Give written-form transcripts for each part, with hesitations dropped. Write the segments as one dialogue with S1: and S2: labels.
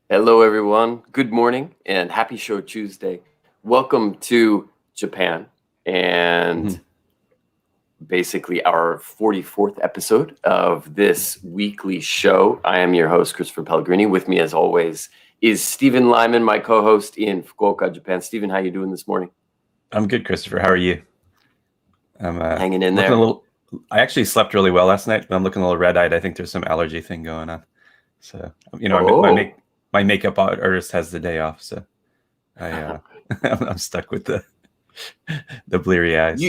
S1: Hello, everyone. Good morning and happy Shochu'sday. Welcome to Japan and
S2: Mhm.
S1: basically our 44th episode of this weekly show. I am your host, Christopher Pellegrini. With me, as always, is Stephen Lyman, my co-host in Fukuoka, Japan. Stephen, how you doing this morning?
S2: I'm good, Christopher. How are you? I'm
S1: Hanging in
S2: looking a
S1: there.
S2: little. I actually slept really well last night, but I'm looking a little red-eyed. I think there's some allergy thing going on. So, my
S1: Oh,
S2: my makeup artist has the day off, so I I'm stuck with the bleary
S1: you
S2: eyes.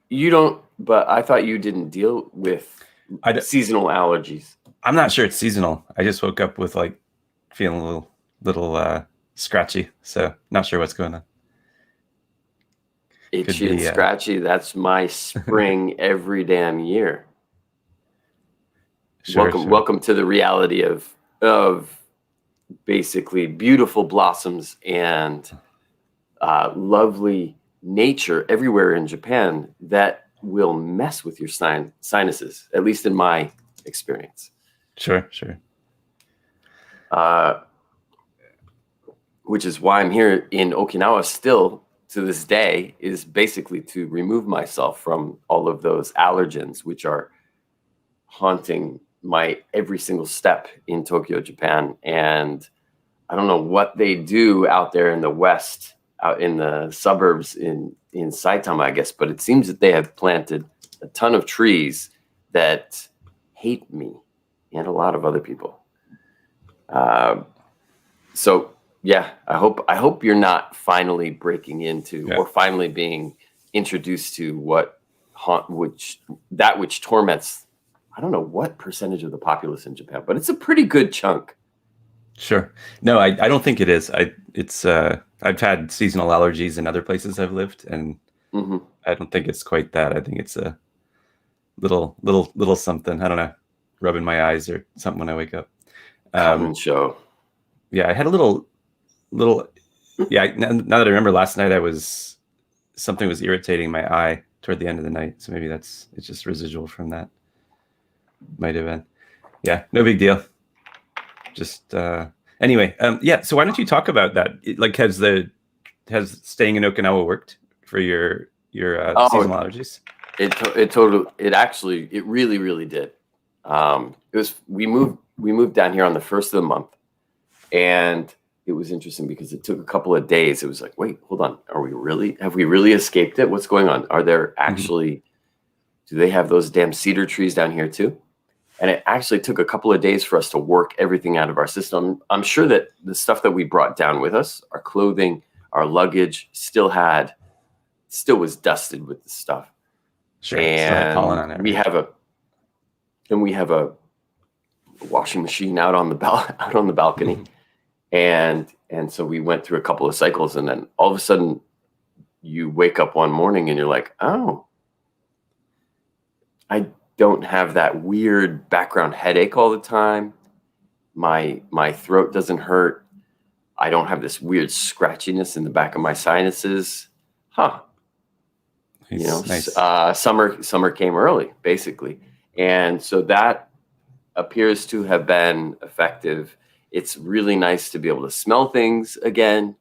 S1: you don't, but I thought you didn't deal with
S2: I d-
S1: seasonal allergies.
S2: I'm not sure it's seasonal. I just woke up with like feeling a little scratchy, so not sure what's going on. Could
S1: Itchy and
S2: be
S1: scratchy. That's my spring every damn year.
S2: sure,
S1: Welcome,
S2: sure.
S1: welcome to the reality of basically beautiful blossoms and lovely nature everywhere in Japan that will mess with your sinuses, at least in my experience.
S2: Sure.
S1: Uh, which is why I'm here in Okinawa still to this day, is basically to remove myself from all of those allergens, which are haunting my every single step in Tokyo, Japan. And I don't know what they do out there in the West, out in the suburbs in Saitama, I guess, but it seems that they have planted a ton of trees that hate me and a lot of other people. Uh, so yeah, I hope you're not finally breaking into
S2: Yeah.
S1: or finally being introduced to which torments. I don't know what percentage of the populace in Japan, but it's a pretty good chunk.
S2: Sure. No, I don't think it is. I've had seasonal allergies in other places I've lived, and
S1: Hmm.
S2: I don't think it's quite that. I think it's a little something. I don't know, rubbing my eyes or something when I wake up.
S1: Common
S2: Um,
S1: show.
S2: yeah, I had a little. Yeah, now that I remember, last night something was irritating my eye toward the end of the night. So maybe it's just residual from that. Might have been. Yeah, no big deal. Just anyway. Yeah. So why don't you talk about that? Like, has staying in Okinawa worked for your
S1: Oh,
S2: seasonal allergies?
S1: it really did. It was we moved down here on the first of the month, and it was interesting because it took a couple of days. It was like, wait, hold on, have we really escaped it? What's going on? Are there
S2: Mhm.
S1: actually do they have those damn cedar trees down here too? And it actually took a couple of days for us to work everything out of our system. I'm sure that the stuff that we brought down with us, our clothing, our luggage, still was dusted with the stuff.
S2: Sure. Still had pollen
S1: And
S2: on it,
S1: we
S2: right?
S1: have a washing machine out on the balcony, and so we went through a couple of cycles, and then all of a sudden you wake up one morning and you're like, oh, I don't have that weird background headache all the time. My throat doesn't hurt. I don't have this weird scratchiness in the back of my sinuses. Huh.
S2: Nice.
S1: Summer came early, basically. And so that appears to have been effective. It's really nice to be able to smell things again,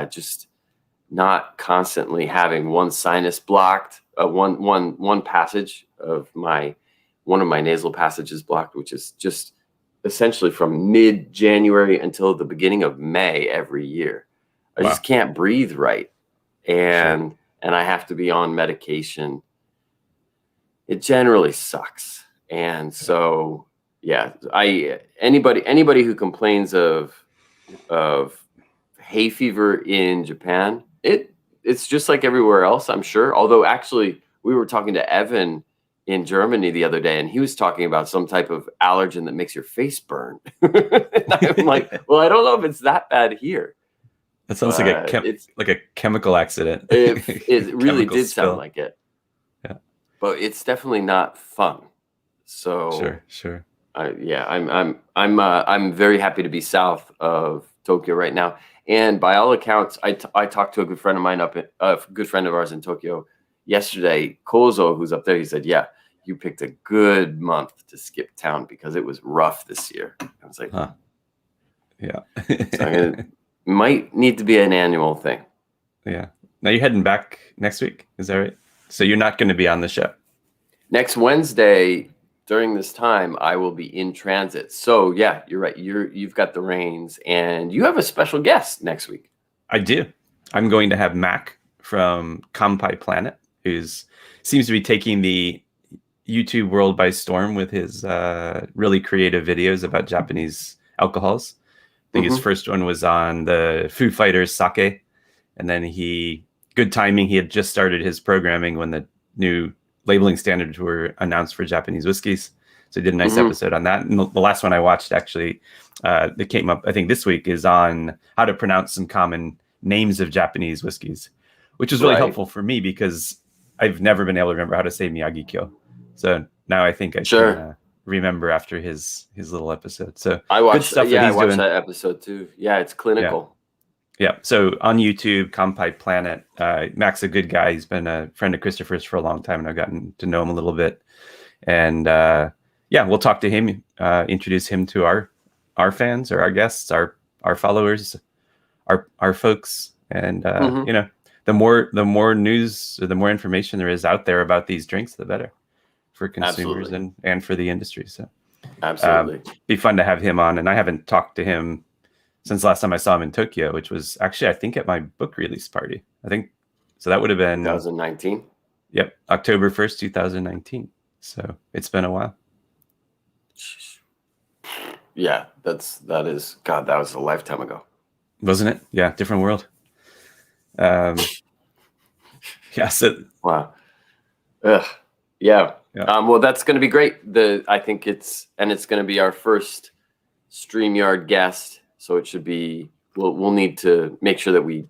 S1: just not constantly having one sinus blocked, one passage of one of my nasal passages blocked, which is just essentially from mid-January until the beginning of May every year. I
S2: Wow.
S1: just can't breathe right,
S2: Sure.
S1: and I have to be on medication. It generally sucks. And so, yeah, I anybody who complains of hay fever in Japan, it's just like everywhere else, I'm sure. Although actually, we were talking to Evan in Germany the other day, and he was talking about some type of allergen that makes your face burn. And I'm like, well, I don't know if it's that bad here,
S2: That sounds like
S1: but
S2: like a chemical accident,
S1: it really
S2: chemical
S1: did sound
S2: spill.
S1: like it,
S2: Yeah.
S1: but it's definitely not fun. So
S2: Sure.
S1: yeah, I'm very happy to be south of Tokyo right now. And by all accounts, I talked to a good friend of mine a good friend of ours in Tokyo yesterday, Kozo, who's up there. He said, "Yeah, you picked a good month to skip town because it was rough this year." I was like,
S2: Huh. Yeah.
S1: So might need to be an annual thing.
S2: Yeah. Now you're heading back next week. Is that right? So you're not going to be on the show.
S1: Next Wednesday during this time, I will be in transit. So yeah, you're right. You've got the reins, and you have a special guest next week.
S2: I do. I'm going to have Mac from Kampai Planet, who's seems to be taking the YouTube world by storm with his really creative videos about Japanese alcohols. I think his first one was on the Foo Fighters sake, and then good timing, he had just started his programming when the new labeling standards were announced for Japanese whiskeys. So he did a nice episode on that. And the last one I watched actually that came up, I think this week, is on how to pronounce some common names of Japanese whiskeys, which was really helpful for me because I've never been able to remember how to say Miyagi-kyo. So now I think I can remember after his little episode. So
S1: I watched that episode too. Yeah, it's clinical.
S2: Yeah. So on YouTube, Kampai Planet, Mac's a good guy. He's been a friend of Christopher's for a long time, and I've gotten to know him a little bit. And we'll talk to him, introduce him to our fans or our guests, our followers, our folks. And the more news or the more information there is out there about these drinks, the better for consumers and for the industry. So
S1: absolutely,
S2: be fun to have him on. And I haven't talked to him since last time I saw him in Tokyo, which was actually, I think, at my book release party. I think so. That would have been
S1: 2019.
S2: Yep, October 1st, 2019. So it's been a while.
S1: Yeah, that was a lifetime ago,
S2: wasn't it? Yeah, different world. Yeah. So
S1: wow. Yeah. Well, that's going to be great. I think it's going to be our first StreamYard guest. So it should be. We'll need to make sure that we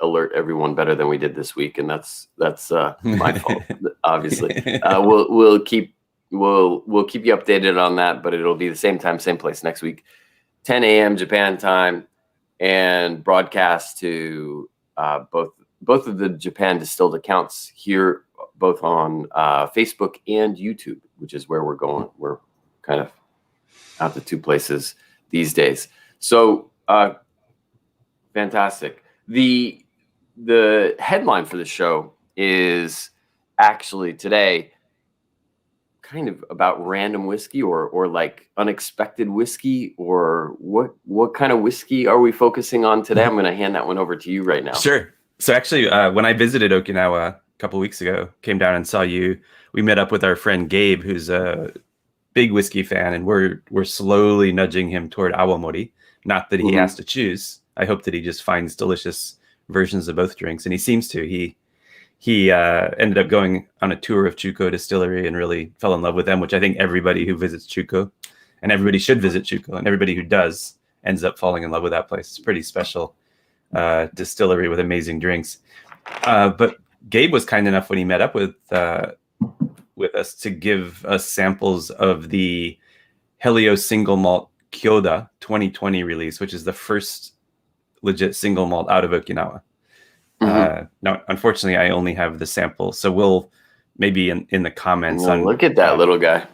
S1: alert everyone better than we did this week, and that's my fault, obviously. We'll keep you updated on that, but it'll be the same time, same place next week, 10 a.m. Japan time, and broadcast to both of the Japan Distilled accounts here, both on Facebook and YouTube, which is where we're going. We're kind of out the two places these days. So fantastic. The headline for the show is actually today kind of about random whiskey or like unexpected whiskey, or what kind of whiskey are we focusing on today? I'm going to hand that one over to you right now.
S2: Sure. So actually, when I visited Okinawa a couple of weeks ago, came down and saw you, we met up with our friend Gabe, who's a big whiskey fan, and we're slowly nudging him toward Awamori. Not that he has to choose. I hope that he just finds delicious versions of both drinks, and he seems to. He ended up going on a tour of Chuko Distillery and really fell in love with them, which I think everybody who visits Chuko, and everybody should visit Chuko, and everybody who does ends up falling in love with that place. It's a pretty special distillery with amazing drinks. But Gabe was kind enough when he met up with us to give us samples of the Helios single malt Kyoda 2020 release, which is the first legit single malt out of Okinawa. Now, unfortunately, I only have the sample, so we'll maybe in the comments on
S1: look at that little guy,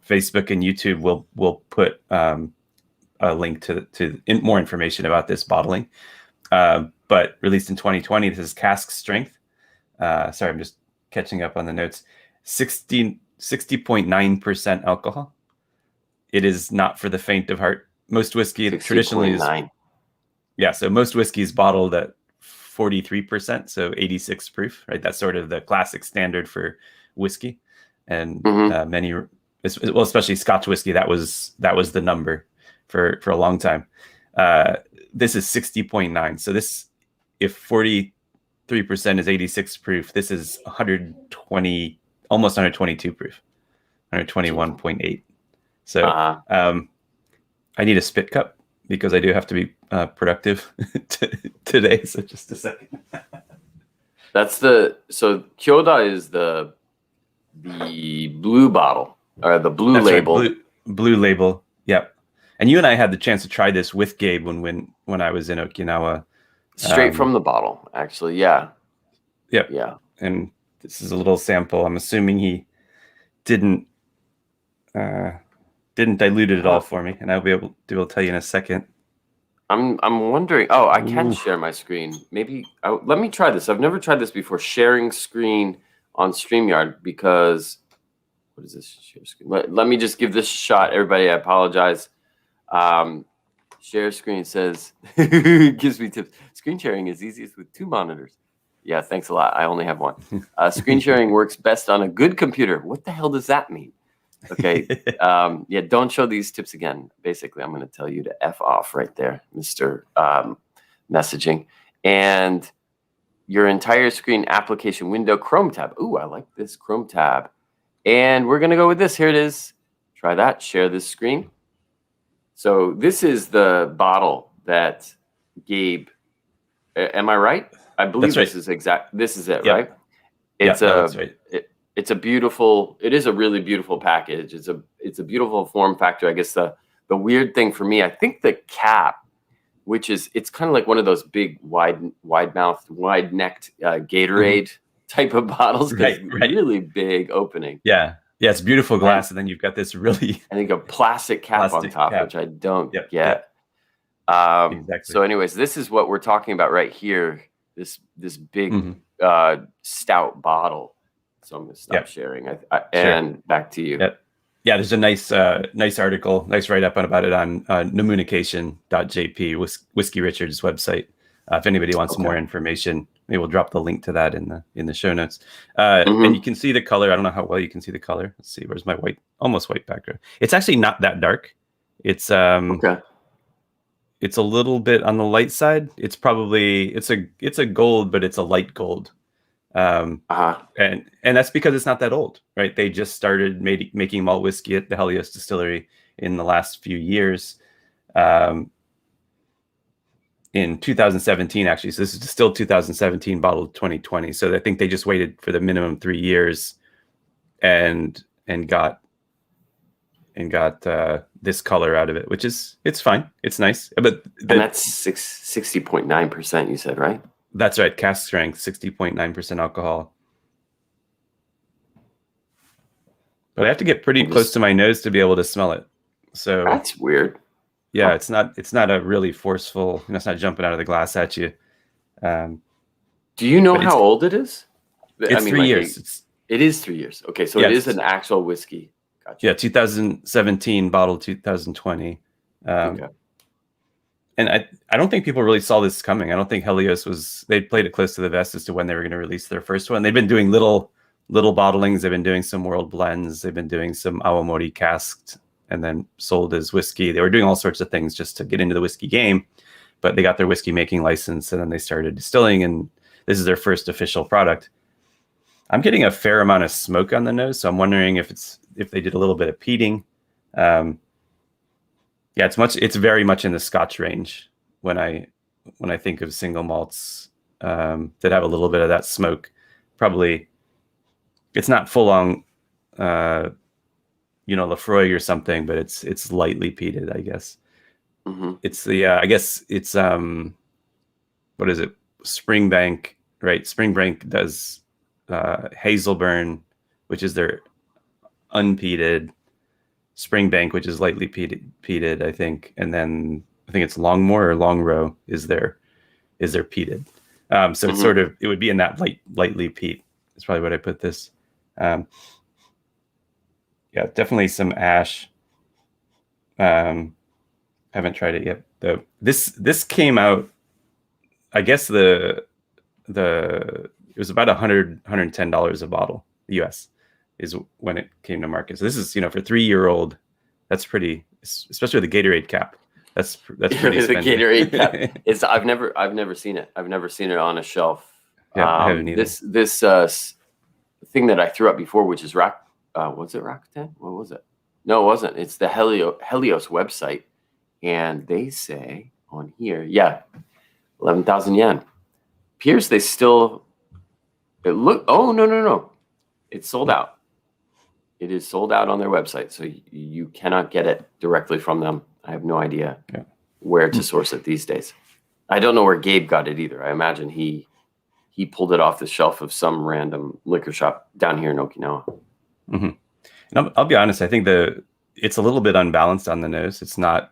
S2: Facebook and YouTube, we'll put a link to more information about this bottling. But released in 2020, this is cask strength. Sorry, I'm just catching up on the notes. 60.9% alcohol. It is not for the faint of heart. Most whiskey traditionally is. Yeah, so most whiskey is bottled at 43%, so 86 proof, right? That's sort of the classic standard for whiskey, and many, well, especially Scotch whiskey, that was the number for a long time. This is 60.9. So this, if 43% is 86 proof, this is 120, almost 122 proof, 121.8. So I need a spit cup because I do have to be productive today. So just a second. So Kyoda is the blue bottle, or the blue label. Right, blue label. Yep. And you and I had the chance to try this with Gabe when I was in Okinawa.
S1: Straight from the bottle, actually. Yeah.
S2: Yep.
S1: Yeah.
S2: And this is a little sample. I'm assuming he didn't dilute it at all for me, and I'll be able to tell you in a second.
S1: I'm wondering. Oh, I can
S2: Ooh.
S1: share my screen. Maybe let me try this. I've never tried this before. Sharing screen on StreamYard because what is this? Share screen. Let me just give this a shot, everybody. I apologize. Share screen says gives me tips. Screen sharing is easiest with 2 monitors. Yeah, thanks a lot. I only have one. Screen sharing works best on a good computer. What the hell does that mean? Okay. Yeah, don't show these tips again. Basically, I'm going to tell you to F off right there, Mr. Messaging. And your entire screen application window Chrome tab. Ooh, I like this Chrome tab. And we're going to go with this. Here it is. Try that. Share this screen. So this is the bottle that Gabe, am I right? I believe
S2: That's right.
S1: This is it,
S2: Yep.
S1: right? It's
S2: that's right.
S1: It's a beautiful, it is a really beautiful package. It's a beautiful form factor. I guess the weird thing for me, I think the cap, which is, it's kind of like one of those big wide-mouthed, wide-necked Gatorade type of bottles.
S2: Right.
S1: Really big opening.
S2: Yeah. Yeah, it's beautiful glass, and then you've got this really,
S1: I think, a plastic cap on top, which I don't get.
S2: Exactly.
S1: So anyways, this is what we're talking about right here. This big stout bottle. So I'm going to stop sharing. And back to you.
S2: Yep. Yeah, there's a nice article, nice write-up about it on pneumonication.jp, Whiskey Richard's website. If anybody wants more information, maybe we'll drop the link to that in the show notes. And you can see the color. I don't know how well you can see the color. Let's see. Where's my almost white background? It's actually not that dark. It's it's a little bit on the light side. It's probably it's a gold, but it's a light gold. And that's because it's not that old, right? They just started making malt whiskey at the Helios Distillery in the last few years. In 2017, actually. So this is still 2017, bottled 2020. So I think they just waited for the minimum 3 years and got this color out of it, which is, it's fine. It's nice. But
S1: and that's 60.9%, you said, right?
S2: That's right. Cask strength, 60.9% alcohol. But I have to get pretty close to my nose to be able to smell it. So
S1: that's weird.
S2: Yeah, it's not a really forceful, it's not jumping out of the glass at you.
S1: Do you know how old it is?
S2: It's 3 years.
S1: It is 3 years. Okay, so it is an actual whiskey. Gotcha.
S2: Yeah, 2017, bottled 2020. And I don't think people really saw this coming. I don't think Helios they played it close to the vest as to when they were going to release their first one. They've been doing little bottlings. They've been doing some world blends. They've been doing some Awamori casked and then sold as whiskey. They were doing all sorts of things just to get into the whiskey game, but they got their whiskey making license and then they started distilling, and this is their first official product. I'm getting a fair amount of smoke on the nose, so I'm wondering if they did a little bit of peating. Yeah, it's very much in the Scotch range when I think of single malts that have a little bit of that smoke. Probably it's not full on Lefroy or something, but it's lightly peated, I guess. It's I guess it's what is it? Springbank, right? Springbank does Hazelburn, which is their unpeated, Springbank, which is lightly peated, I think, and then I think it's Longmore or Longrow is their peated. So it's sort of, it would be in that lightly peat. Is probably what I put this. Yeah, definitely some ash. Haven't tried it yet though. This came out, I guess it was about $110 a bottle US is when it came to market. So this is, for 3-year-old, that's pretty, especially with the Gatorade cap. That's pretty
S1: the Gatorade cap. I've never seen it. I've never seen it on a shelf.
S2: Yeah, I haven't either.
S1: This thing that I threw up before, which is was it Rakuten? What was it? No, it wasn't. It's the Helios website, and they say on here, 11,000 yen. Appears they still. Oh no! It's sold out. It is sold out on their website, so you cannot get it directly from them. I have no idea where to source it these days. I don't know where Gabe got it either. I imagine he pulled it off the shelf of some random liquor shop down here in Okinawa.
S2: Mm-hmm. And I'll be honest, I think it's a little bit unbalanced on the nose. It's not,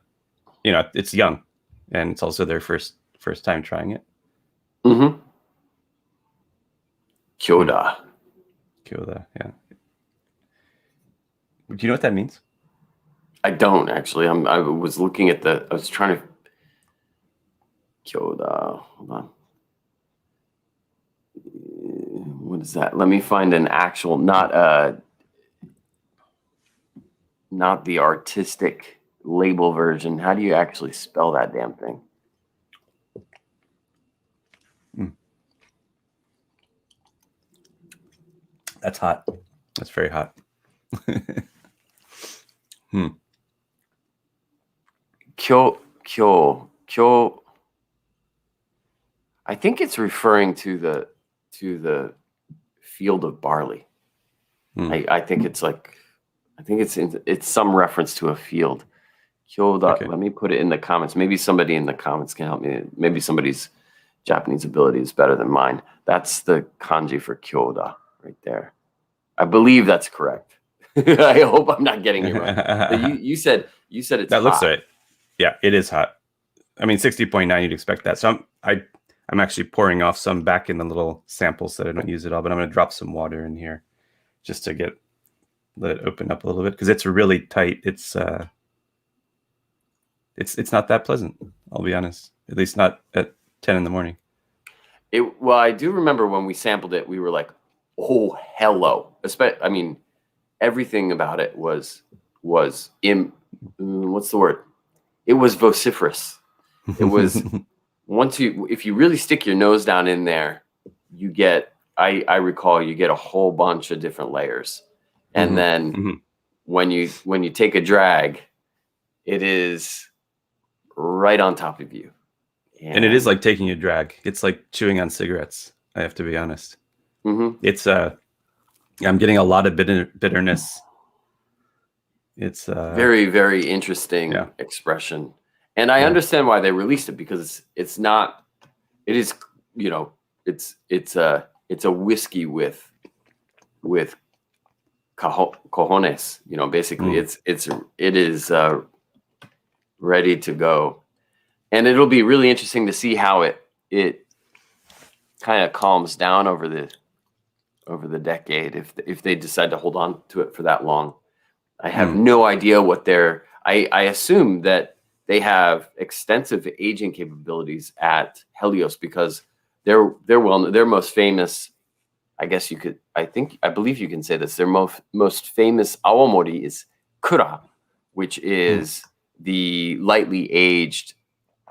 S2: it's young. and it's also their first time trying it.
S1: Mm-hmm. Kyoda.
S2: Kyoda, yeah. Do you know what that means?
S1: I don't actually. I was looking at I was trying to. Kyoda. Hold on. What is that? Let me find an actual, not the artistic label version. How do you actually spell that damn thing?
S2: That's hot. That's very hot.
S1: Kyo. I think it's referring to the field of barley. I think it's like, it's some reference to a field. Kyoda.
S2: Okay.
S1: Let me put it in the comments. Maybe somebody in the comments can help me. Maybe somebody's Japanese ability is better than mine. That's the kanji for Kyoda right there. I believe that's correct. I hope I'm not getting it wrong. But you said it's
S2: that
S1: hot.
S2: looks right. Yeah, it is hot. I mean, 60.9, you'd expect that. So I'm actually pouring off some back in the little samples so that I don't use it all, but I'm going to drop some water in here just to let it open up a little bit, because it's really tight. It's not that pleasant, I'll be honest. At least not at 10 in the morning.
S1: Well, I do remember when we sampled it, we were like, oh, hello. I mean, everything about it was what's the word? It was vociferous. It was if you really stick your nose down in there, you get, I recall you get a whole bunch of different layers. And then when you take a drag, it is right on top of you.
S2: And it is like taking a drag. It's like chewing on cigarettes, I have to be honest. It's I'm getting a lot of bitterness. It's
S1: very, very interesting expression. And I understand why they released it, because it's a whiskey with cojones, basically it is ready to go. And it'll be really interesting to see how it kind of calms down over the decade if they decide to hold on to it for that long. I have no idea what I assume that they have extensive aging capabilities at Helios, because they're most famous. I guess I believe you can say this. Their most famous awamori is kura, which is the lightly aged,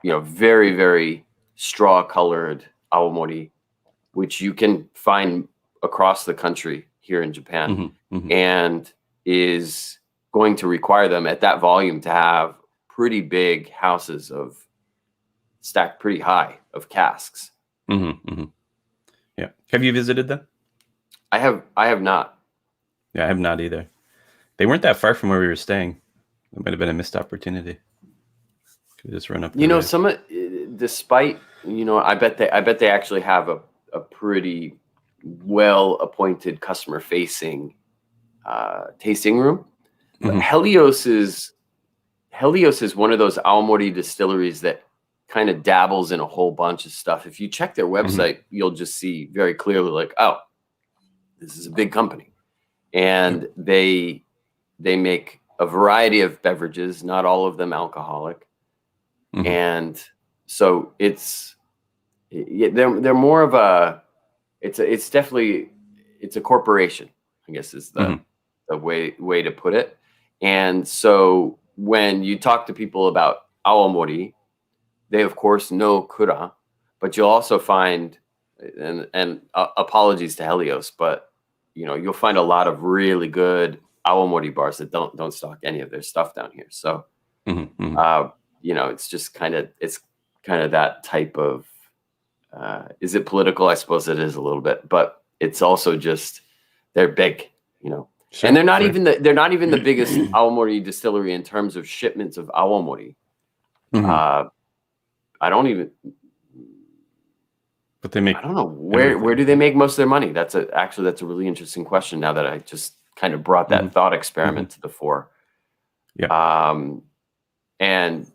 S1: very, very straw-colored awamori, which you can find across the country here in Japan, and is going to require them at that volume to have pretty big houses stacked pretty high of casks.
S2: Yeah. Have you visited them?
S1: I have not.
S2: Yeah, I have not either. They weren't that far from where we were staying. It might have been a missed opportunity. Could just run up.
S1: Despite, I bet they actually have a pretty well appointed customer facing tasting room. But Helios is one of those awamori distilleries that kind of dabbles in a whole bunch of stuff. If you check their website, you'll just see very clearly, like, oh, this is a big company, and they make a variety of beverages, not all of them alcoholic, and so they're more of a it's definitely a corporation, I guess is the way to put it. And so when you talk to people about awamori, they of course know kura, but you'll also find, and apologies to Helios, but you'll find a lot of really good awamori bars that don't stock any of their stuff down here. So it's just kind of that type of is it political? I suppose it is a little bit, but it's also just they're big, Sure, and they're not even the biggest awamori distillery in terms of shipments of awamori. I don't even.
S2: But they make.
S1: I don't know where do they make most of their money. That's a really interesting question. Now that I just kind of brought that thought experiment to the fore.
S2: Yeah.
S1: And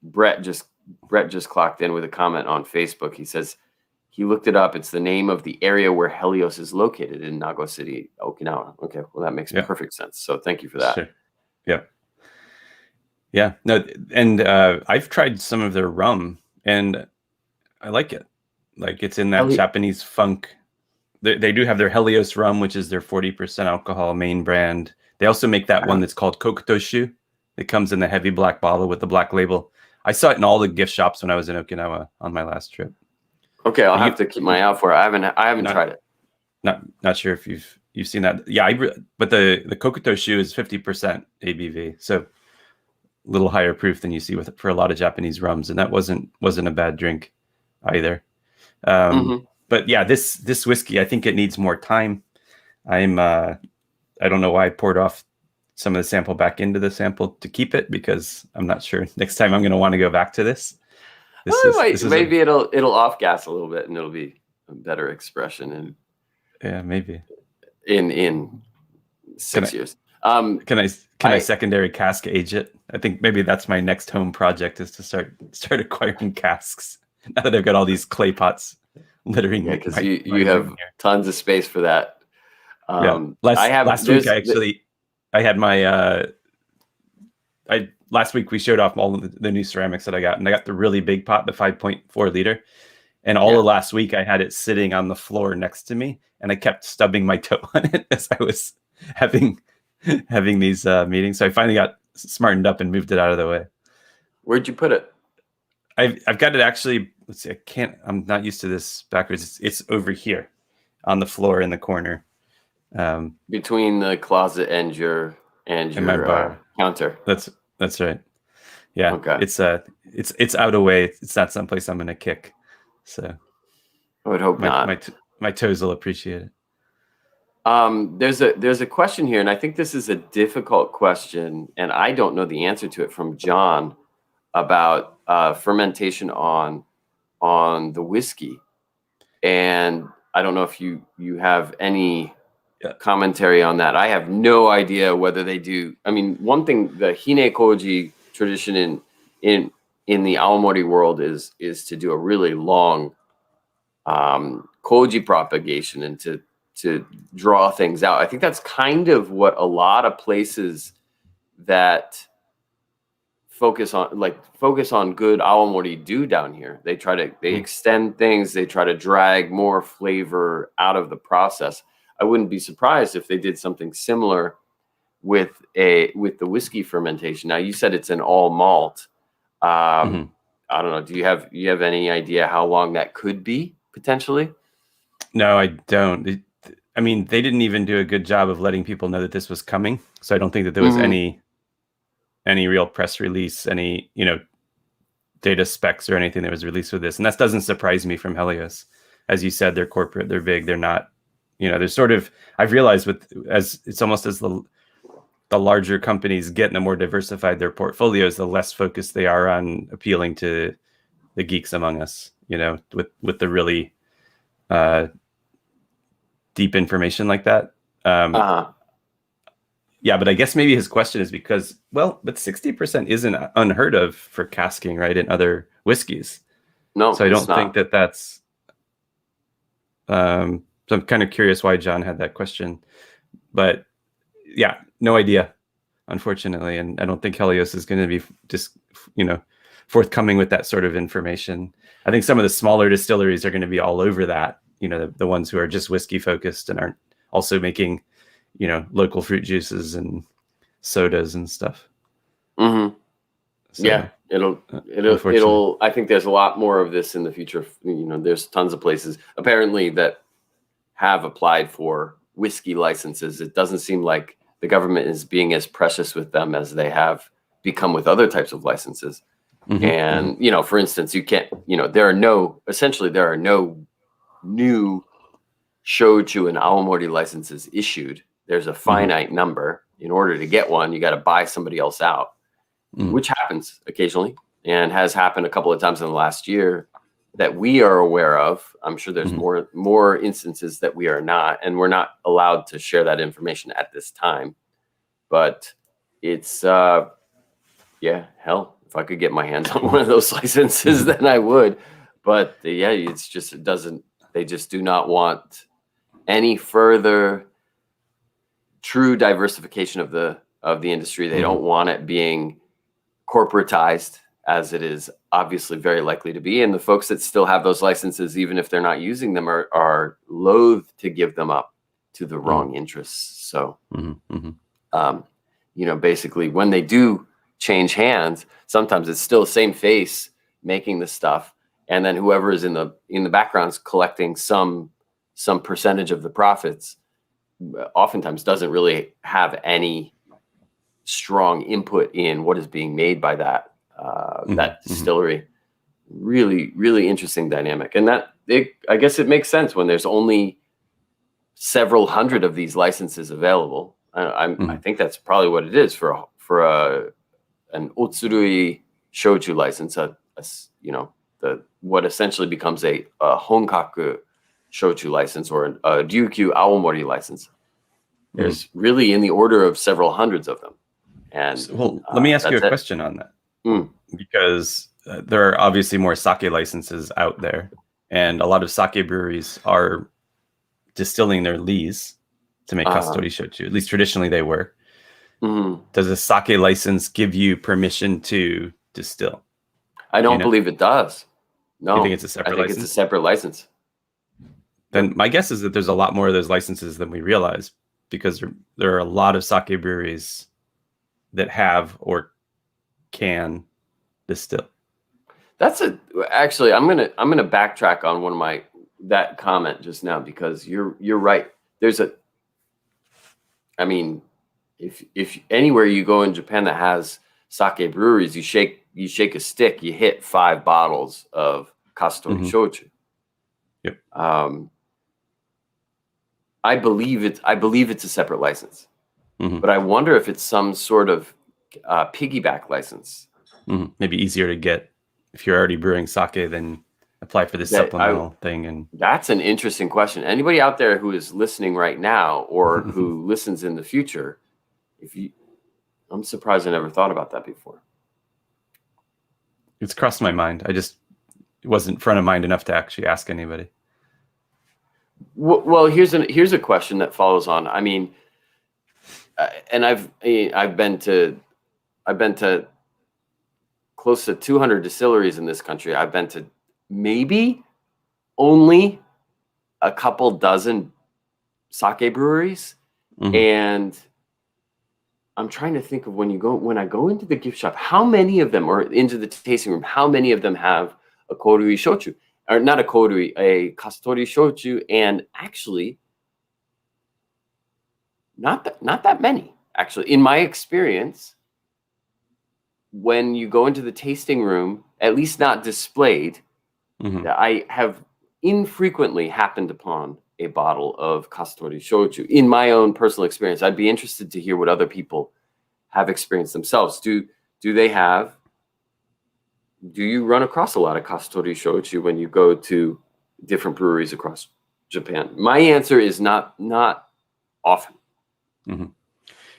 S1: Brett just Brett just clocked in with a comment on Facebook. He says he looked it up. It's the name of the area where Helios is located in Nago City, Okinawa. Okay, well, that makes perfect sense. So thank you for that.
S2: Sure. Yeah. Yeah. No, and I've tried some of their rum, and I like it. Like, it's in that Japanese funk. They do have their Helios rum, which is their 40% alcohol main brand. They also make that one that's called Kokutoshu. It comes in the heavy black bottle with the black label. I saw it in all the gift shops when I was in Okinawa on my last trip.
S1: Okay, I'll have to keep my eye out for it. I haven't tried it.
S2: Not sure if you've seen that. Yeah, but the Kokutoshu is 50% ABV, so a little higher proof than you see for a lot of Japanese rums, and that wasn't a bad drink either. But yeah, this whiskey, I think it needs more time. I don't know why I poured off some of the sample back into the sample to keep it, because I'm not sure next time I'm going to want to go back to this.
S1: Maybe it'll off gas a little bit, and it'll be a better expression. And
S2: yeah, maybe
S1: in 6 years.
S2: Can I secondary cask age it? I think maybe that's my next home project, is to start acquiring casks now that I've got all these clay pots littering.
S1: Yeah, because you have tons of space for that.
S2: Last week I had my last week we showed off all of the new ceramics that I got, and I got the really big pot, the 5.4 liter. And all of last week I had it sitting on the floor next to me, and I kept stubbing my toe on it as I was having these meetings. So I finally got smartened up and moved it out of the way.
S1: Where'd you put it?
S2: I've got it actually. Let's see. I'm not used to this backwards. It's over here on the floor in the corner.
S1: Between the closet and your my bar counter.
S2: That's right. Yeah.
S1: Okay.
S2: It's out of way. It's not someplace I'm gonna kick. So
S1: I would hope not.
S2: My toes will appreciate it.
S1: There's a question here, and I think this is a difficult question, and I don't know the answer to it, from John, about fermentation on the whiskey. And I don't know if you have any commentary on that. I have no idea whether they do. I mean, one thing, the hine koji tradition in the Aomori world is to do a really long koji propagation and to draw things out. I think that's kind of what a lot of places that focus on good Aomori do down here. They extend things, they try to drag more flavor out of the process. I wouldn't be surprised if they did something similar with the whiskey fermentation. Now, you said it's an all malt. I don't know. Do you have any idea how long that could be potentially?
S2: No, I don't. I mean, they didn't even do a good job of letting people know that this was coming. So I don't think that there was any real press release, any data specs or anything that was released with this. And that doesn't surprise me from Helios. As you said, they're corporate, they're big, they're not, they're sort of, I've realized it's almost as the larger companies get and the more diversified their portfolios, the less focused they are on appealing to the geeks among us, with the really deep information like that. Yeah, but I guess maybe his question is because, but 60% isn't unheard of for casking, right, in other whiskeys.
S1: No,
S2: so I don't think that's. So I'm kind of curious why John had that question, but yeah, no idea, unfortunately, and I don't think Helios is going to be just forthcoming with that sort of information. I think some of the smaller distilleries are going to be all over that. The ones who are just whiskey focused and aren't also making local fruit juices and sodas and stuff. So,
S1: yeah, it'll. I think there's a lot more of this in the future. There's tons of places apparently that have applied for whiskey licenses. It doesn't seem like the government is being as precious with them as they have become with other types of licenses. And for instance, you can't. There are no new shochu and aomori licenses issued. There's a finite number. In order to get one, you got to buy somebody else out, which happens occasionally and has happened a couple of times in the last year that we are aware of. I'm sure there's more instances that we are not, and we're not allowed to share that information at this time. But it's hell. if I could get my hands on one of those licenses, then I would. But yeah, it's just, it doesn't, they just do not want any further true diversification of the industry. They don't want it being corporatized, as it is obviously very likely to be. And the folks that still have those licenses, even if they're not using them, are loath to give them up to the wrong interests. So, you know, basically when they do change hands, sometimes it's still the same face making the stuff, and then whoever is in the background's collecting some percentage of the profits, oftentimes doesn't really have any strong input in what is being made by that that distillery. Really, really interesting dynamic. And I guess it makes sense when there's only several hundred of these licenses available. I think that's probably what it is for an Otsurui Shochu license, you know, what essentially becomes a Honkaku Shochu license, or a Ryukyu Aomori license. There's really in the order of several hundreds of them. And
S2: well, let me ask you a question on that, because there are obviously more sake licenses out there, and a lot of sake breweries are distilling their lees to make Kastori Shochu. At least traditionally they were. Does a sake license give you permission to distill?
S1: I don't believe it does. No,
S2: you think it's a separate license?
S1: It's a separate license.
S2: Then my guess is that there's a lot more of those licenses than we realize, because there are a lot of sake breweries that have or can distill. Actually, I'm gonna backtrack on one of that comment just now, because you're right. I mean, if anywhere you go in Japan that has sake breweries, you shake a stick, you hit 5 bottles of Kastori Shochu. Yep.
S1: I believe it's a separate license, but I wonder if it's some sort of piggyback license.
S2: Maybe easier to get if you're already brewing sake, then apply for this supplemental thing. And
S1: that's an interesting question. Anybody out there who is listening right now, or who listens in the future, I'm surprised I never thought about that before.
S2: It's crossed my mind. It wasn't front of mind enough to actually ask anybody.
S1: Well, here's a question that follows on. I mean, and I've been to close to 200 distilleries in this country. I've been to maybe only a couple dozen sake breweries, and I'm trying to think of when I go into the gift shop, how many of them, or into the tasting room, how many of them have a korui shochu, or not a korui, a kastori shochu, and actually not that many. Actually, in my experience, when you go into the tasting room, at least not displayed, I have infrequently happened upon a bottle of Kastori Shochu in my own personal experience. I'd be interested to hear what other people have experienced themselves. Do you run across a lot of Kastori Shochu when you go to different breweries across Japan? My answer is not often.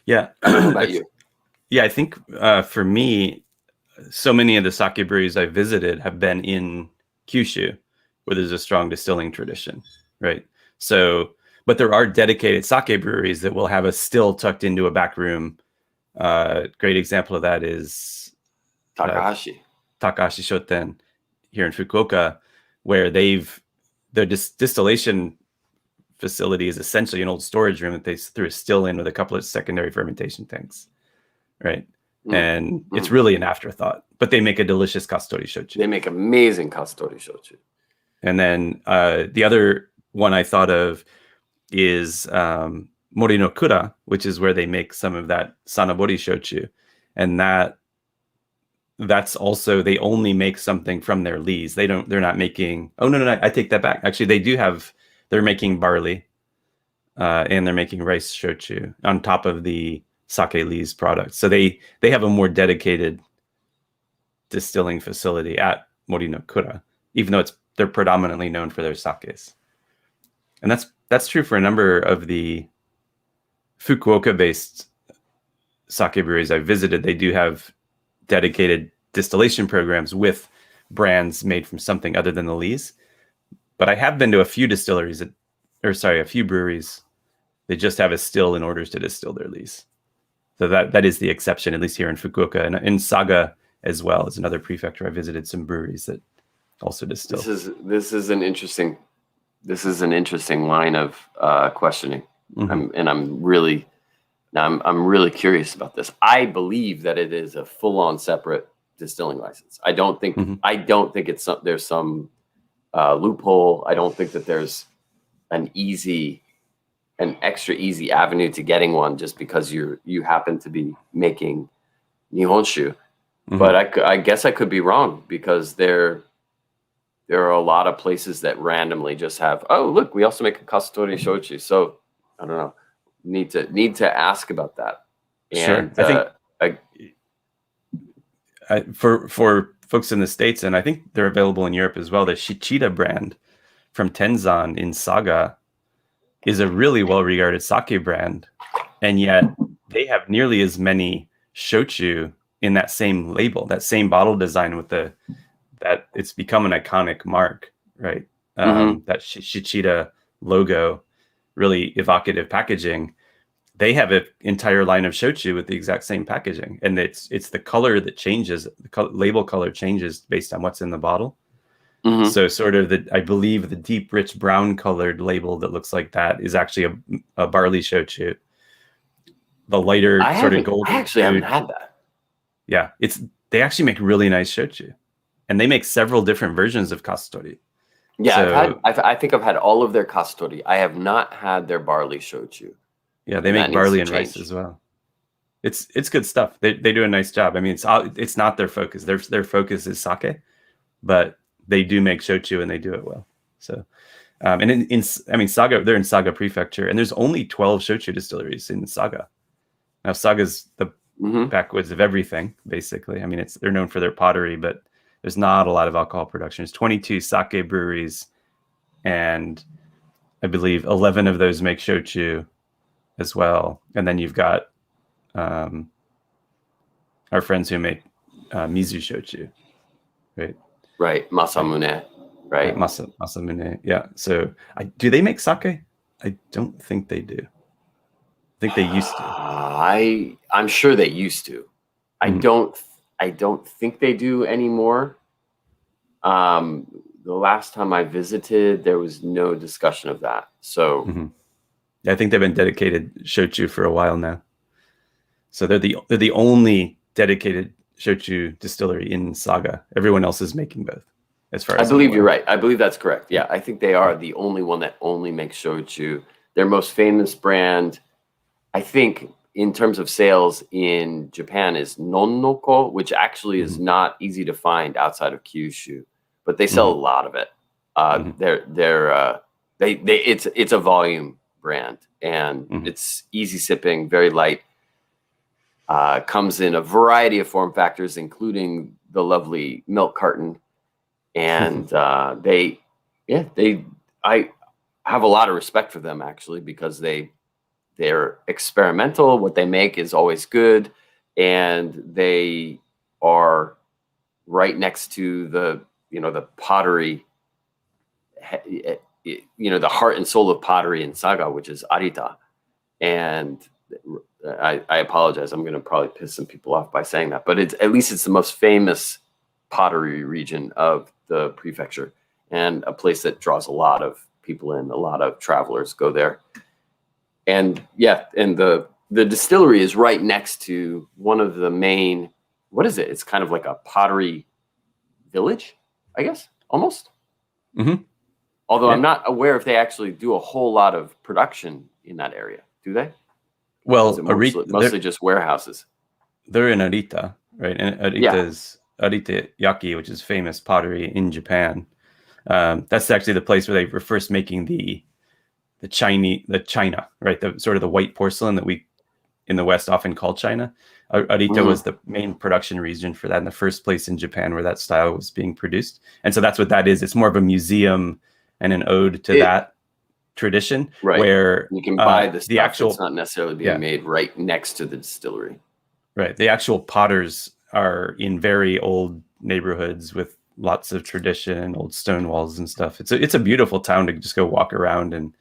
S2: Yeah.
S1: How about you?
S2: Yeah, I think for me, so many of the sake breweries I visited have been in Kyushu, where there's a strong distilling tradition, right? So, but there are dedicated sake breweries that will have a still tucked into a back room. Great example of that is
S1: Takahashi
S2: Shoten here in Fukuoka, where their distillation facility is essentially an old storage room that they threw a still in with a couple of secondary fermentation tanks, right? And it's really an afterthought, but they make a delicious Kastori Shochu.
S1: They make amazing Kastori Shochu.
S2: And then the other one I thought of is Mori no Kura, which is where they make some of that Sanabori Shochu. And that's also, they only make something from their lees. They're not making, no, I take that back. Actually, they're making barley and they're making rice shochu on top of the sake lees product. So they have a more dedicated distilling facility at Mori no Kura, even though they're predominantly known for their sakes. And that's true for a number of the Fukuoka-based sake breweries I visited. They do have dedicated distillation programs with brands made from something other than the lees. But I have been to a few distilleries, a few breweries. They just have a still in order to distill their lees. So that is the exception, at least here in Fukuoka. And in Saga as well as another prefecture, I visited some breweries that also distill.
S1: This is an interesting line of questioning. I'm really curious about this. I believe that it is a full-on separate distilling license. I don't think there's some loophole. I don't think that there's an extra easy avenue to getting one just because you happen to be making Nihonshu. But I guess I could be wrong, because there are a lot of places that randomly just have, oh, look, we also make a Kasutori Shochu. So I don't know. Need to ask about that. And,
S2: sure. I think for folks in the States, and I think they're available in Europe as well, the Shichida brand from Tenzan in Saga is a really well-regarded sake brand. And yet they have nearly as many shochu in that same label, that same bottle design with that it's become an iconic mark, right? That Shichida logo, really evocative packaging. They have an entire line of shochu with the exact same packaging, and it's the color that changes. The label color changes based on what's in the bottle. So sort of I believe the deep, rich brown colored label that looks like that is actually a barley shochu. The lighter sort of golden.
S1: I actually haven't had that.
S2: Yeah, they actually make really nice shochu, and they make several different versions of Kasutori.
S1: Yeah, I think I've had all of their Kasutori. I have not had their barley shochu.
S2: Yeah, they make barley and rice as well. It's good stuff. They do a nice job. I mean, it's not their focus. Their focus is sake, but they do make shochu and they do it well. So, and Saga, they're in Saga Prefecture, and there's only 12 shochu distilleries in Saga. Now, Saga's the backwoods of everything, basically. I mean, they're known for their pottery, but there's not a lot of alcohol production. There's 22 sake breweries, and I believe 11 of those make shochu as well. And then you've got our friends who make mizu shochu, right?
S1: Right, Masamune, right?
S2: Masamune, yeah. So do they make sake? I don't think they do. I think they used to.
S1: I'm sure they used to. I don't think they do anymore. The last time I visited, there was no discussion of that. So
S2: I think they've been dedicated shochu for a while now. So they're the only dedicated shochu distillery in Saga. Everyone else is making both, as far as
S1: I believe you're right. I believe that's correct. Yeah, I think they are the only one that only makes shochu. Their most famous brand, I think, in terms of sales in Japan, is Nonnoko, which actually is not easy to find outside of Kyushu, but they sell a lot of it. It's a volume brand, and it's easy sipping, very light. Comes in a variety of form factors, including the lovely milk carton, and I have a lot of respect for them, actually, because they're experimental. What they make is always good, and they are right next to the pottery, the heart and soul of pottery in Saga, which is Arita. And I apologize. I'm going to probably piss some people off by saying that, but at least it's the most famous pottery region of the prefecture, and a place that draws a lot of people in. A lot of travelers go there. And the distillery is right next to one of the main, what is it? It's kind of like a pottery village, I guess, almost. Although I'm not aware if they actually do a whole lot of production in that area. Do they?
S2: Well,
S1: mostly just warehouses.
S2: They're in Arita, right? And Arita is Arita Yaki, which is famous pottery in Japan. That's actually the place where they were first making the china, right? The sort of the white porcelain that we in the West often call china. Arita was the main production region for that, in the first place in Japan where that style was being produced. And so that's what that is. It's more of a museum and an ode to that tradition,
S1: right?
S2: Where
S1: you can buy the
S2: actual,
S1: it's not necessarily being made right next to the distillery.
S2: Right. The actual potters are in very old neighborhoods with lots of tradition, old stone walls and stuff. It's a beautiful town to just go walk around and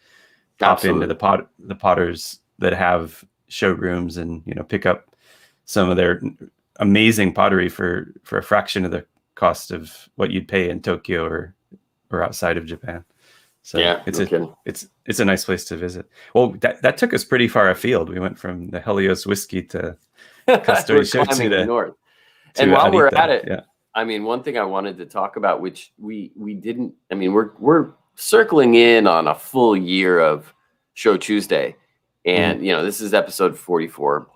S2: pop into
S1: Absolutely.
S2: the potters that have showrooms and, you know, pick up some of their amazing pottery for a fraction of the cost of what you'd pay in Tokyo or outside of Japan. So
S1: Yeah, no kidding.
S2: it's a nice place to visit. Well, that took us pretty far afield. We went from the Helios whiskey to Custody
S1: We're
S2: Shochu
S1: climbing north. And
S2: to
S1: while we're at
S2: Arita.
S1: it,
S2: Yeah.
S1: I mean, one thing I wanted to talk about, which we didn't, I mean, we're circling in on a full year of Shochu'sday. And, you know, this is episode 44.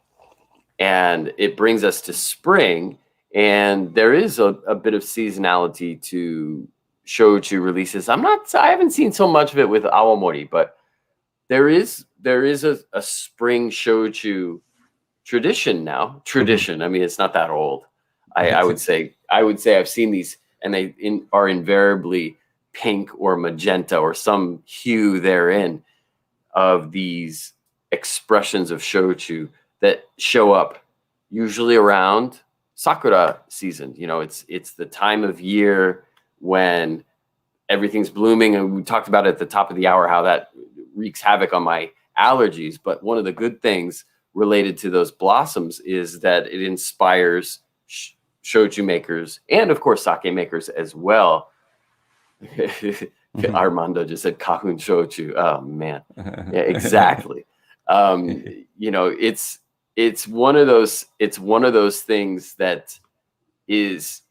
S1: And it brings us to spring. And there is a bit of seasonality to shochu releases. I haven't seen so much of it with Awamori, but there is a spring shochu tradition now. Tradition. I mean, it's not that old. I would say I've seen these, and they are invariably pink or magenta or some hue therein of these expressions of shochu that show up usually around sakura season. You know, it's the time of year when everything's blooming, and we talked about it at the top of the hour how that wreaks havoc on my allergies. But one of the good things related to those blossoms is that it inspires shochu makers and, of course, sake makers as well. Armando just said kahun shochu. Oh man, yeah, exactly. You know, it's one of those things that is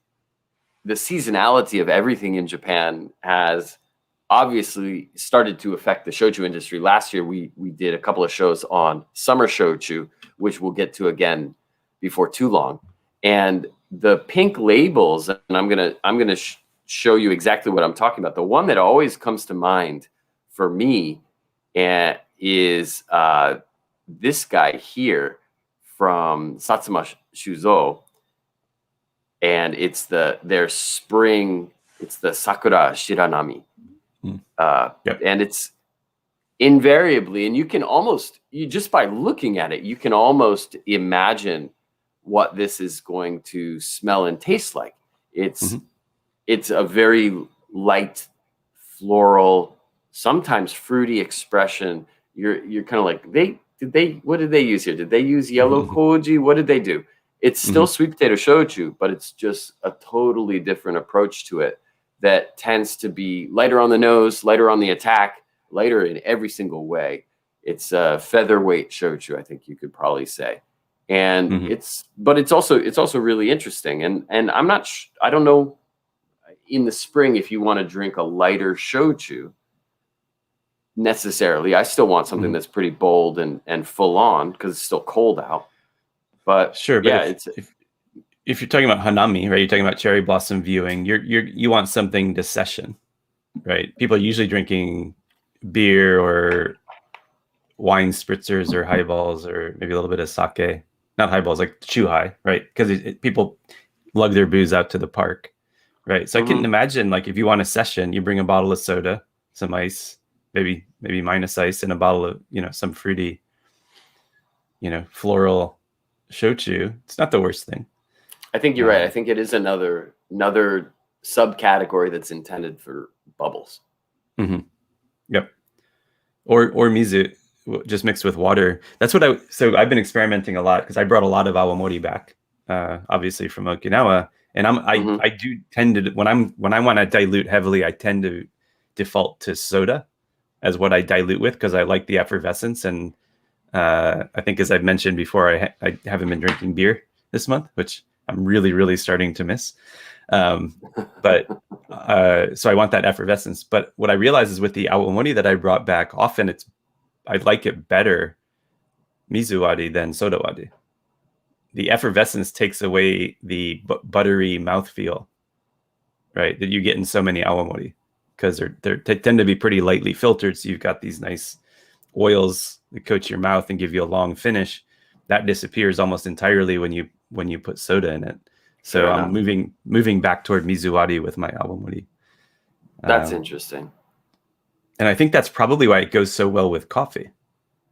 S1: the seasonality of everything in Japan has obviously started to affect the shochu industry. Last year, we did a couple of shows on summer shochu, which we'll get to again before too long. And the pink labels, and I'm gonna show you exactly what I'm talking about. The one that always comes to mind for me is this guy here from Satsuma Shuzo, and it's their spring. It's the Sakura Shiranami.
S2: Yep.
S1: And it's invariably, and you just by looking at it, you can almost imagine what this is going to smell and taste like. It's a very light, floral, sometimes fruity expression. You're kind of like, what did they use here? Did they use yellow koji? What did they do? It's still sweet potato shochu, but it's just a totally different approach to it that tends to be lighter on the nose, lighter on the attack, lighter in every single way. It's a featherweight shochu, I think you could probably say. And it's also really interesting. And I don't know in the spring if you want to drink a lighter shochu necessarily. I still want something that's pretty bold and full on because it's still cold out. But
S2: sure, but
S1: yeah,
S2: if you're talking about hanami, right? You're talking about cherry blossom viewing. You want something to session, right? People are usually drinking beer or wine spritzers or highballs or maybe a little bit of sake. Not highballs, like chuhai, right? Because people lug their booze out to the park, right? So I can imagine, like, if you want a session, you bring a bottle of soda, some ice, maybe minus ice, and a bottle of, you know, some fruity, you know, floral shochu. It's not the worst thing.
S1: I think you're right. I think it is another subcategory that's intended for bubbles.
S2: Yep. Or mizu, just mixed with water. That's what so I've been experimenting a lot because I brought a lot of awamori back, obviously from Okinawa. And I do tend to, when I want to dilute heavily, I tend to default to soda as what I dilute with because I like the effervescence. And I think, as I've mentioned before, I haven't been drinking beer this month, which I'm really, really starting to miss. But so I want that effervescence. But what I realize is with the awamori that I brought back, often I like it better mizuwari than sodawari. The effervescence takes away the buttery mouthfeel, right, that you get in so many awamori because they tend to be pretty lightly filtered. So you've got these nice oils that coat your mouth and give you a long finish. That disappears almost entirely when you put soda in it. So I'm moving back toward mizuwari with my awamori.
S1: That's interesting.
S2: And I think that's probably why it goes so well with coffee,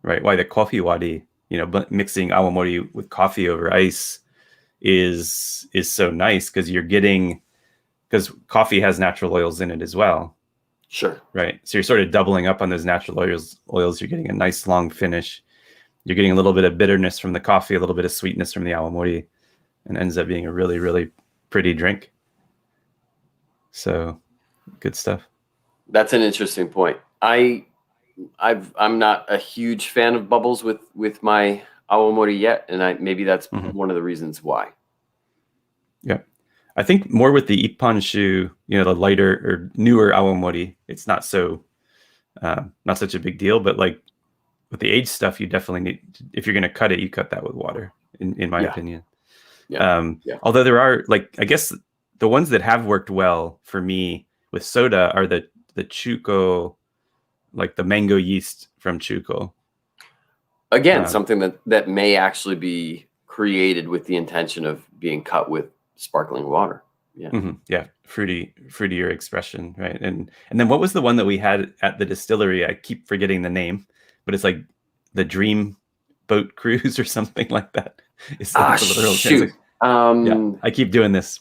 S2: right? Why the coffee wari, you know, mixing awamori with coffee over ice is so nice because because coffee has natural oils in it as well.
S1: Sure.
S2: Right. So you're sort of doubling up on those natural oils. You're getting a nice long finish. You're getting a little bit of bitterness from the coffee, a little bit of sweetness from the awamori, and ends up being a really, really pretty drink. So good stuff.
S1: That's an interesting point. I'm not a huge fan of bubbles with my awamori yet, and maybe that's one of the reasons why.
S2: Yeah. I think more with the Ippanshu, the lighter or newer awamori, it's not not such a big deal. But like with the aged stuff, you definitely need, if you're going to cut it, you cut that with water, in my opinion.
S1: Yeah.
S2: Although there are, like, I guess the ones that have worked well for me with soda are the Chuko, like the mango yeast from Chuko.
S1: Again, something that may actually be created with the intention of being cut with sparkling water. Yeah.
S2: Yeah. Fruitier expression. Right. And then what was the one that we had at the distillery? I keep forgetting the name, but it's like the Dream Boat Cruise or something like that.
S1: Shoot.
S2: Yeah, I keep doing this.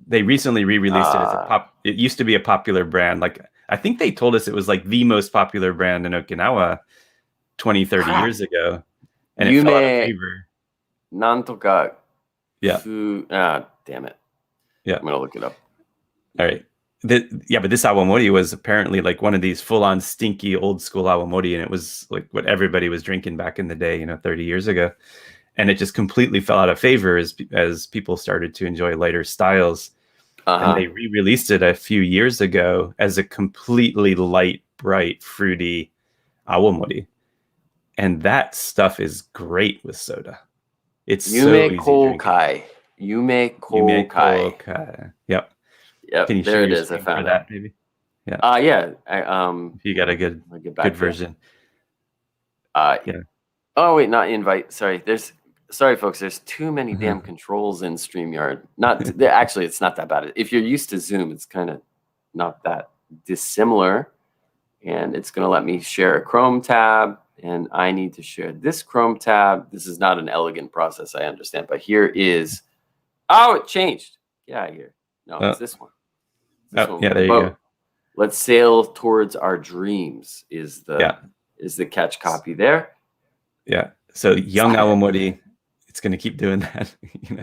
S2: They recently re-released it as it used to be a popular brand. Like, I think they told us it was like the most popular brand in Okinawa 20, 30 years ago. And it fell out of favor.
S1: Nantoka.
S2: Yeah.
S1: Damn it.
S2: Yeah.
S1: I'm going to look it up.
S2: All right. But this awamori was apparently like one of these full-on stinky old school awamori, and it was like what everybody was drinking back in the day, 30 years ago. And it just completely fell out of favor as people started to enjoy lighter styles. And they re-released it a few years ago as a completely light, bright, fruity awamori. And that stuff is great with soda. It's
S1: Yume Kokai. Yume Kokai.
S2: Yep. Can you
S1: there it is. I found
S2: that maybe.
S1: Yeah.
S2: If you got a good version.
S1: Yeah. Oh wait, not invite. Sorry, folks. There's too many damn controls in StreamYard. Actually, it's not that bad. If you're used to Zoom, it's kind of not that dissimilar. And it's going to let me share a Chrome tab, and I need to share this Chrome tab. This is not an elegant process, I understand, but here is. Oh, it changed. Get out of here. No, it's this one.
S2: There you go.
S1: Let's sail towards our dreams. Is the catch copy there?
S2: Yeah. So young awamori, it's going to keep doing that.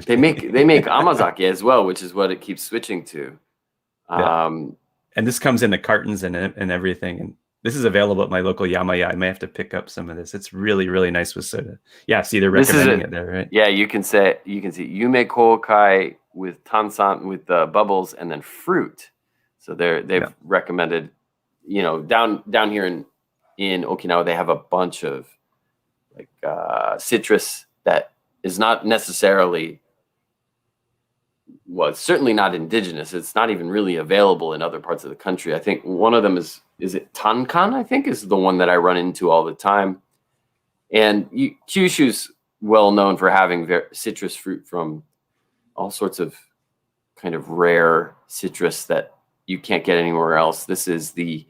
S1: They make amazake as well, which is what it keeps switching to.
S2: And this comes in the cartons and everything. And this is available at my local Yamaya. I may have to pick up some of this. It's really, really nice with soda. Yeah, see, they're recommending it there, right?
S1: Yeah, you can see Yume Kokai with tansan, with bubbles, and then fruit. So they've recommended, down here in Okinawa, they have a bunch of like citrus that is not necessarily, certainly not indigenous. It's not even really available in other parts of the country. I think one of them is it Tankan, I think, is the one that I run into all the time. And Kyushu's well known for having citrus fruit from all sorts of kind of rare citrus that you can't get anywhere else. This is the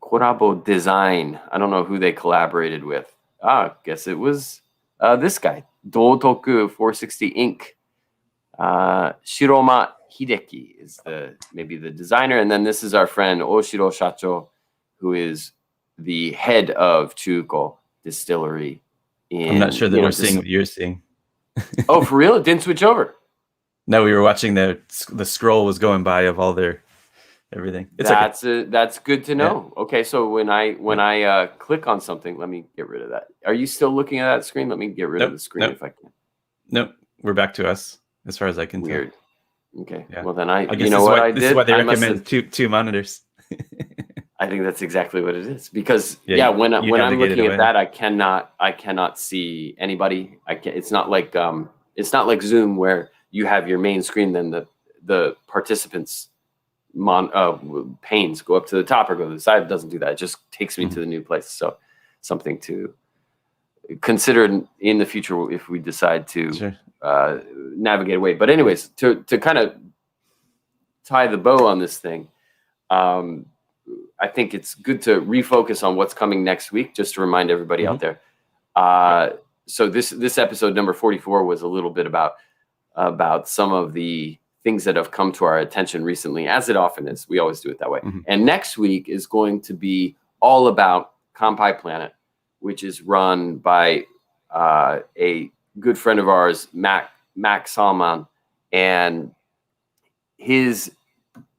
S1: Korabo Design. I don't know who they collaborated with. I guess it was this guy, Dotoku 460 Inc. Shiroma Hideki is maybe the designer, and then this is our friend Oshiro Shacho, who is the head of Chuko Distillery.
S2: I'm not sure that we're seeing what you're seeing.
S1: Oh, for real? It didn't switch over.
S2: No, we were watching the scroll was going by of all their everything.
S1: That's good to know. Yeah. Okay, so when I click on something, let me get rid of that. Are you still looking at that screen? Let me get rid of the screen if I can.
S2: Nope, we're back to us as far as I can tell.
S1: Weird. Okay. Yeah. Well, then
S2: I guess this is why they recommend two monitors.
S1: I think that's exactly what it is, because when I'm looking at that, I cannot see anybody. It's not like Zoom where you have your main screen, then the participants panes go up to the top or go to the side. It doesn't do that. It just takes me to the new place. So something to consider in the future if we decide to navigate away. But anyways, to kind of tie the bow on this thing, I think it's good to refocus on what's coming next week, just to remind everybody out there. so this episode number 44 was a little bit about some of the things that have come to our attention recently, as it often is. We always do it that way.
S2: Mm-hmm.
S1: And next week is going to be all about Kampai Planet, which is run by a good friend of ours, Mac Salman, and his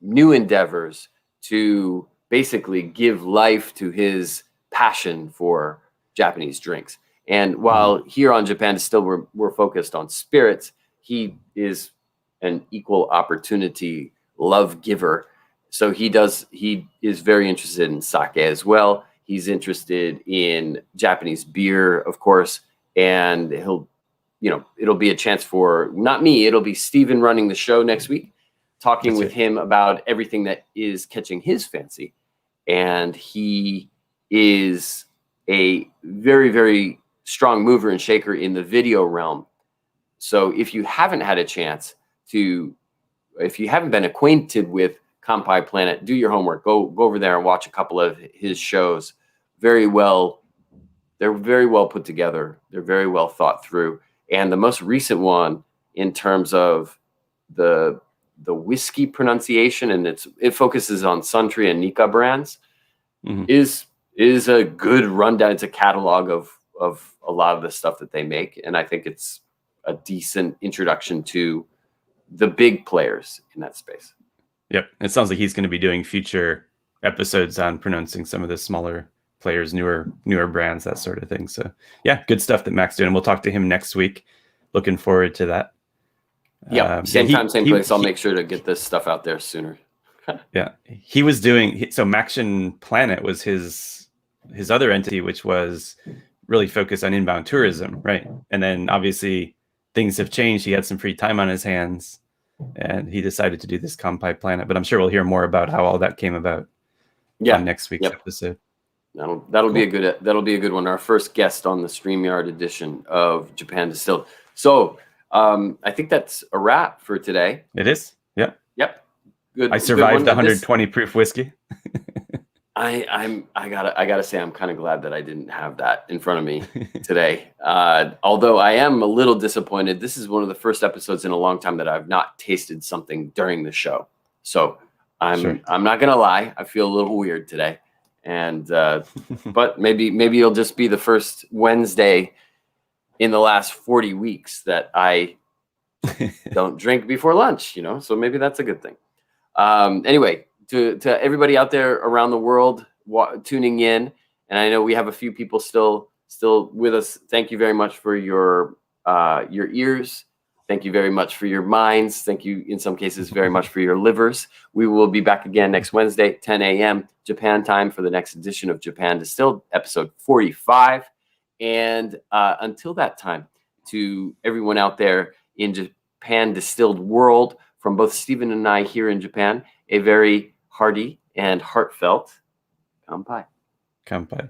S1: new endeavors to basically give life to his passion for Japanese drinks. And while here on Japan Distill, we're focused on spirits, he is an equal opportunity love giver. So he is very interested in sake as well. He's interested in Japanese beer, of course, and it'll be a chance for, not me, it'll be Steven running the show next week, talking with him about everything that is catching his fancy. And he is a very, very strong mover and shaker in the video realm. So if you haven't had a chance if you haven't been acquainted with Kampai Planet, do your homework. Go over there and watch a couple of his shows. They're very well put together. They're very well thought through. And the most recent one, in terms of the whiskey pronunciation, and it focuses on Suntory and Nikka brands, is a good rundown. It's a catalog of a lot of the stuff that they make, and I think it's a decent introduction to the big players in that space.
S2: Yep. It sounds like he's going to be doing future episodes on pronouncing some of the smaller players, newer brands, that sort of thing. So yeah, good stuff that Mac's doing. We'll talk to him next week. Looking forward to that.
S1: Yeah. Same time, same place. I'll make sure to get this stuff out there sooner.
S2: Yeah. He was doing, so Maxian Planet was his other entity, which was really focused on inbound tourism. Right. And then obviously things have changed. He had some free time on his hands and he decided to do this Kampai Planet, but I'm sure we'll hear more about how all that came about on next week's episode.
S1: That'll be a good one. Our first guest on the StreamYard edition of Japan Distilled. So I think that's a wrap for today.
S2: It is. Yep.
S1: Good.
S2: I survived the 120 proof whiskey.
S1: I gotta say, I'm kind of glad that I didn't have that in front of me today. Although I am a little disappointed. This is one of the first episodes in a long time that I've not tasted something during the show. So I'm not gonna lie. I feel a little weird today, and but maybe it'll just be the first Wednesday in the last 40 weeks that I don't drink before lunch. So maybe that's a good thing. Anyway. To everybody out there around the world tuning in, and I know we have a few people still with us. Thank you very much for your ears. Thank you very much for your minds. Thank you, in some cases, very much for your livers. We will be back again next Wednesday, 10 a.m. Japan time, for the next edition of Japan Distilled, episode 45. And until that time, to everyone out there in Japan Distilled world, from both Stephen and I here in Japan, a very hearty and heartfelt Kampai.
S2: Kampai.